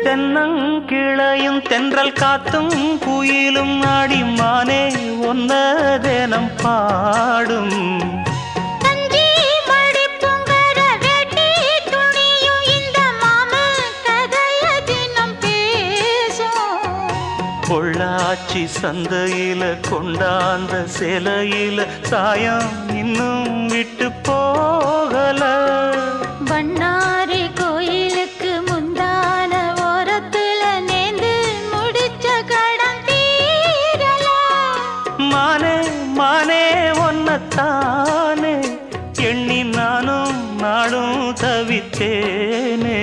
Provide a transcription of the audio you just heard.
தென்னங்கிளையும் தென்றல் காத்தும் குயிலும் ஆடிமானே ஒன்ன தினம் பாடும் பொள்ளாச்சி சந்தையில கொண்டாந்த சிலையில சாயம் இன்னும் விட்டு போகல பண்ணாரி கோயிலுக்கு முந்தான ஓரத்துல நேந்து முடிச்ச கடன் தீரல மானே மானே ஒன்னத்தானே எண்ணி நானும் நாடும் தவித்தேனே